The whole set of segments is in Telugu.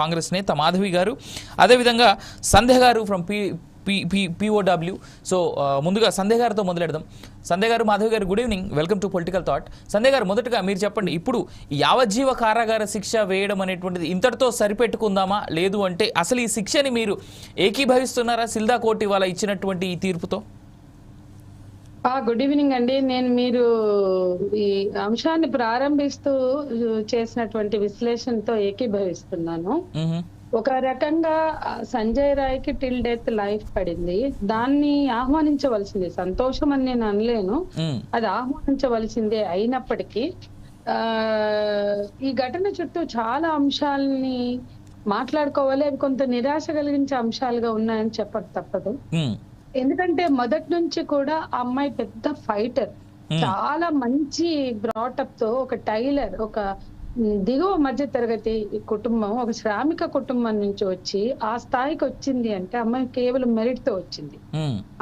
కాంగ్రెస్ నేత మాధవి గారు, అదేవిధంగా సంధ్య గారు ఫ్రమ్ POW. సో ముందుగా సంధ్య గారితో మొదలెడదాం. సంధ్య గారు, మాధవి గారు, good evening, welcome to political thought. Sandhya గారు, మొదటగా మీరు చెప్పండి, ఇప్పుడు యావజ్జీవ కారాగార శిక్ష వేయడం అనేటువంటిది ఇంతటితో సరిపెట్టుకుందామా, లేదు అంటే అసలు ఈ శిక్షని మీరు ఏకీభవిస్తున్నారా సిల్దా కోర్టు ఇవాళ ఇచ్చినటువంటి ఈ తీర్పుతో? గుడ్ ఈవినింగ్ అండి. నేను మీరు ఈ అంశాన్ని ప్రారంభిస్తూ చేసినటువంటి విశ్లేషణతో ఏకీభవిస్తున్నాను. ఒక రకంగా సంజయ్ రాయ్కి టిల్ డెత్ లైఫ్ పడింది, దాన్ని ఆహ్వానించవలసింది. సంతోషం అని నేను అనలేను, అది ఆహ్వానించవలసిందే. అయినప్పటికీ ఈ ఘటన చుట్టూ చాలా అంశాలని మాట్లాడుకోవాలి. అవి కొంత నిరాశ కలిగించే అంశాలుగా ఉన్నాయని చెప్పక తప్పదు. ఎందుకంటే మొదటి నుంచి కూడా ఆ అమ్మాయి పెద్ద ఫైటర్, చాలా మంచి బ్రాటప్ తో, ఒక టైలర్, ఒక దిగువ మధ్య తరగతి కుటుంబం, ఒక శ్రామిక కుటుంబం నుంచి వచ్చి ఆ స్థాయికి వచ్చింది అంటే అమ్మాయి కేవలం మెరిట్ తో వచ్చింది.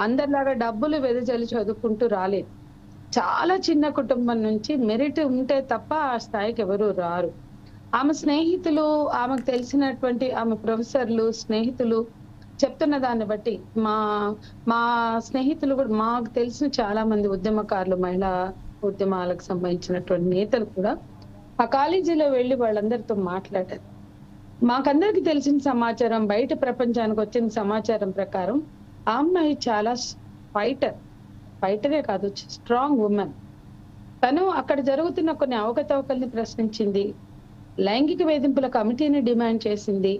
అందరిలాగా డబ్బులు వెదజల్లి చదువుకుంటూ రాలేదు. చాలా చిన్న కుటుంబం నుంచి మెరిట్ ఉంటే తప్ప ఆ స్థాయికి ఎవరు రారు. ఆమె స్నేహితులు, ఆమెకు తెలిసినటువంటి ఆమె ప్రొఫెసర్లు, స్నేహితులు చెప్తున్న దాన్ని బట్టి, మా స్నేహితులు కూడా, మాకు తెలిసిన చాలా మంది ఉద్యమకారులు, మహిళా ఉద్యమాలకు సంబంధించినటువంటి నేతలు కూడా ఆ కాలేజీలో వెళ్లి వాళ్ళందరితో మాట్లాడారు. మాకందరికి తెలిసిన సమాచారం, బయట ప్రపంచానికి వచ్చిన సమాచారం ప్రకారం ఆ అమ్మాయి చాలా ఫైటరే కాదు, స్ట్రాంగ్ ఉమెన్. తను అక్కడ జరుగుతున్న కొన్ని అవకతవకల్ని ప్రశ్నించింది, లైంగిక వేధింపుల కమిటీని డిమాండ్ చేసింది,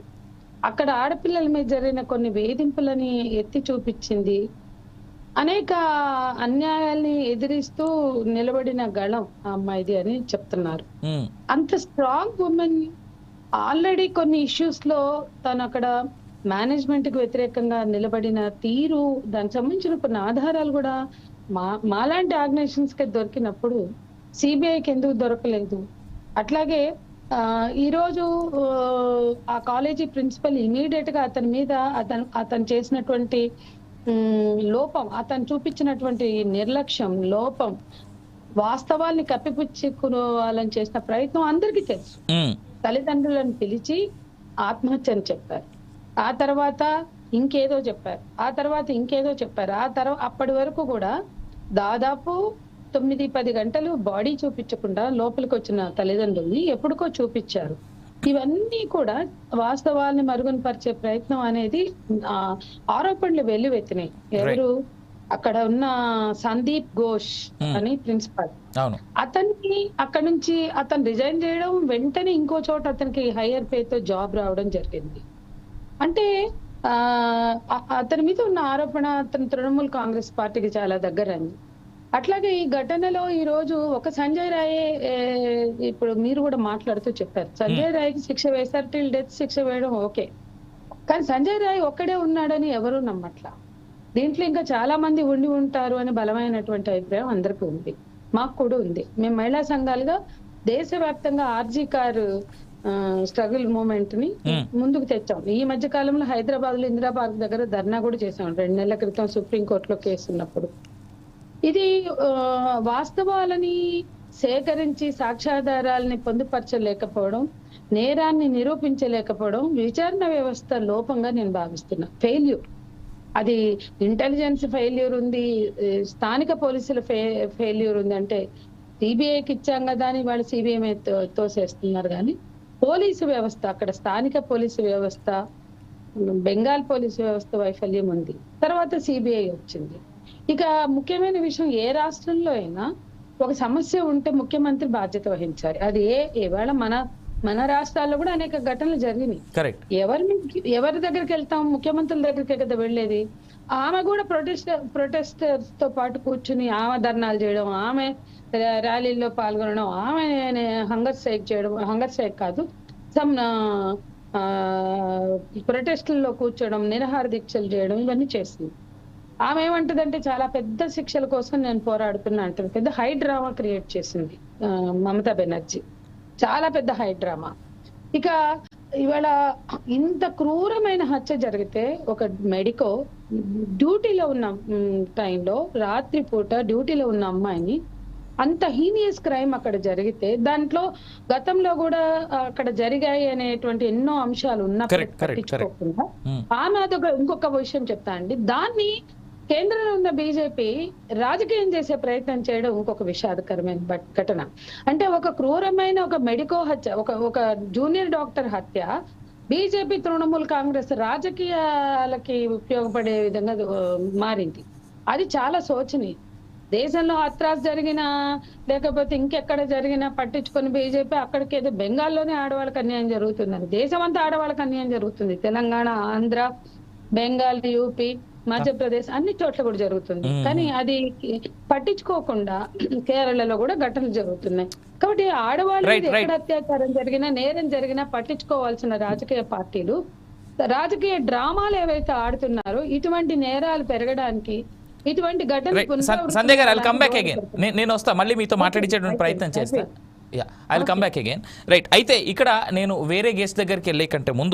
అక్కడ ఆడపిల్లల మీద జరిగిన కొన్ని వేధింపులని ఎత్తి చూపించింది, అనేక అన్యాయాల్ని ఎదిరిస్తూ నిలబడిన గళం ఆ అమ్మాయిది అని చెప్తున్నారు. అంత స్ట్రాంగ్ ఉమెన్, ఆల్రెడీ కొన్ని ఇష్యూస్ లో తను అక్కడ మేనేజ్మెంట్ కి వ్యతిరేకంగా నిలబడిన తీరు, దానికి సంబంధించిన కొన్ని ఆధారాలు కూడా మాలాంటి ఆర్గనైజేషన్స్ కి దొరికినప్పుడు సిబిఐకి ఎందుకు దొరకలేదు? అట్లాగే ఈ రోజు ఆ కాలేజీ ప్రిన్సిపల్ ఇమీడియట్ గా అతని మీద అతను చేసినటువంటి లోపం, అతను చూపించినటువంటి నిర్లక్ష్యం, లోపం, వాస్తవాల్ని కప్పిపుచ్చుకోవాలని చేసిన ప్రయత్నం అందరికీ తెలుసు. తల్లిదండ్రులను పిలిచి ఆత్మహత్య అని చెప్పారు, ఆ తర్వాత ఇంకేదో చెప్పారు, ఆ తర్వాత ఇంకేదో చెప్పారు. అప్పటి వరకు కూడా దాదాపు 9-10 గంటలు బాడీ చూపించకుండా లోపలికి వచ్చిన తల్లిదండ్రుల్ని ఎప్పుడుకో చూపించారు. ఇవన్నీ కూడా వాస్తవాల్ని మరుగునపరిచే ప్రయత్నం అనేది ఆరోపణలు వెల్లువెత్తినాయి. ఎవరు అక్కడ ఉన్న సందీప్ ఘోష్ అని ప్రిన్సిపల్, అతనికి అక్కడ నుంచి అతను రిజైన్ చేయడం, వెంటనే ఇంకో చోట అతనికి హైయర్ పేతో జాబ్ రావడం జరిగింది. అంటే అతని మీద ఉన్న ఆరోపణ అతను తృణమూల్ కాంగ్రెస్ పార్టీకి చాలా దగ్గరని. అట్లాగే ఈ ఘటనలో ఈ రోజు ఒక సంజయ్ రాయే, ఇప్పుడు మీరు కూడా మాట్లాడుతూ చెప్పారు, సంజయ్ రాయ్కి శిక్ష వేశారు, టిల్ డెత్ శిక్ష వేయడం ఓకే, కానీ సంజయ్ రాయ్ ఒక్కడే ఉన్నాడని ఎవరు నమ్మట్లా. దీంట్లో ఇంకా చాలా మంది ఉండి ఉంటారు అని బలమైనటువంటి అభిప్రాయం అందరికీ ఉంది, మాకు కూడా ఉంది. మేము మహిళా సంఘాలుగా దేశవ్యాప్తంగా ఆర్జీ కార్ స్ట్రగుల్ మూవ్మెంట్ ని ముందుకు తెచ్చాం. ఈ మధ్య కాలంలో హైదరాబాద్ లో ఇందిరా పార్క్ దగ్గర ధర్నా కూడా చేసాం 2 నెలల క్రితం సుప్రీంకోర్టులో కేసు ఉన్నప్పుడు. ఇది వాస్తవాలని సేకరించి సాక్ష్యాధారాలని పొందుపరచలేకపోవడం, నేరాన్ని నిరూపించలేకపోవడం విచారణ వ్యవస్థ లోపంగా నేను భావిస్తున్నా. ఫెయిల్యూర్, అది ఇంటెలిజెన్స్ ఫెయిల్యూర్ ఉంది, స్థానిక పోలీసుల ఫెయిల్యూర్ ఉంది. అంటే సిబిఐకి ఇచ్చాం కదా అని వాళ్ళు సిబిఐ తోసేస్తున్నారు, కానీ పోలీసు వ్యవస్థ, అక్కడ స్థానిక పోలీసు వ్యవస్థ, బెంగాల్ పోలీసు వ్యవస్థ వైఫల్యం ఉంది. తర్వాత సిబిఐ వచ్చింది. ఇక ముఖ్యమైన విషయం, ఏ రాష్ట్రంలో అయినా ఒక సమస్య ఉంటే ముఖ్యమంత్రి బాధ్యత వహించాలి. అది ఇవాళ మన రాష్ట్రాల్లో కూడా అనేక ఘటనలు జరిగినాయి. ఎవరి దగ్గరికి వెళ్తాం? ముఖ్యమంత్రుల దగ్గరికి కదా వెళ్ళేది. ఆమె కూడా ప్రొటెస్టర్స్ తో పాటు కూర్చుని ఆమె ధర్నాలు చేయడం, ఆమె ర్యాలీల్లో పాల్గొనడం, ఆమె హంగర్ స్ట్రైక్ చేయడం, హంగర్ స్ట్రైక్ కాదు, సమ్ ప్రొటెస్టుల్లో కూర్చోవడం, నిరాహార దీక్షలు చేయడం, ఇవన్నీ చేస్తుంది. ఆమె ఏమంటదంటే చాలా పెద్ద శిక్షల కోసం నేను పోరాడుతున్నా అంటుంది. పెద్ద హై డ్రామా క్రియేట్ చేసింది మమతా బెనర్జీ, చాలా పెద్ద హై డ్రామా. ఇక ఇవాళ ఇంత క్రూరమైన హత్య జరిగితే, ఒక మెడికో డ్యూటీలో ఉన్న టైంలో, రాత్రి పూట డ్యూటీలో ఉన్న అమ్మాయిని అంత హీనియస్ క్రైమ్ అక్కడ జరిగితే దాంట్లో గతంలో కూడా అక్కడ జరిగాయి అనేటువంటి ఎన్నో అంశాలు ఉన్నప్పుడు పట్టించుకోకుండా ఆమె అదొక ఇంకొక విషయం చెప్తా అండి, దాన్ని కేంద్రంలో ఉన్న బీజేపీ రాజకీయం చేసే ప్రయత్నం చేయడం ఇంకొక విషాదకరమైన ఘటన. అంటే ఒక క్రూరమైన ఒక మెడికో హత్య, ఒక జూనియర్ డాక్టర్ హత్య బీజేపీ తృణమూల్ కాంగ్రెస్ రాజకీయాలకి ఉపయోగపడే విధంగా మారింది. అది చాలా శోచనీయం. దేశంలో హత్రాస్ జరిగినా లేకపోతే ఇంకెక్కడ జరిగినా పట్టించుకొని బీజేపీ అక్కడికి ఏదో బెంగాల్లోనే ఆడవాళ్ళకి అన్యాయం జరుగుతుందని, దేశం అంతా ఆడవాళ్ళకి అన్యాయం జరుగుతుంది. తెలంగాణ, ఆంధ్ర, బెంగాల్, యూపీ, మధ్యప్రదేశ్ అన్ని చోట్ల కూడా జరుగుతుంది. కానీ అది పట్టించుకోకుండా కేరళలో కూడా ఘటనలు జరుగుతున్నాయి. కాబట్టి ఆడవాళ్ళు ఎక్కడ అత్యాచారం జరిగినా, నేరం జరిగినా పట్టించుకోవాల్సిన రాజకీయ పార్టీలు రాజకీయ డ్రామాలు ఏవైతే ఆడుతున్నారో ఇటువంటి నేరాలు పెరగడానికి, ఇటువంటి ఘటనలు సంధ్య గారు, ఐల్ కమ్ బ్యాక్ అగైన్. నేను వస్తా, మళ్ళీ మీతో మాట్లాడించేటువంటి ప్రయత్నం చేస్తా. I'll come back again. Right. అయితే ఇక్కడ నేను వేరే గెస్ట్ దగ్గరికి వెళ్ళే కంటే ముందు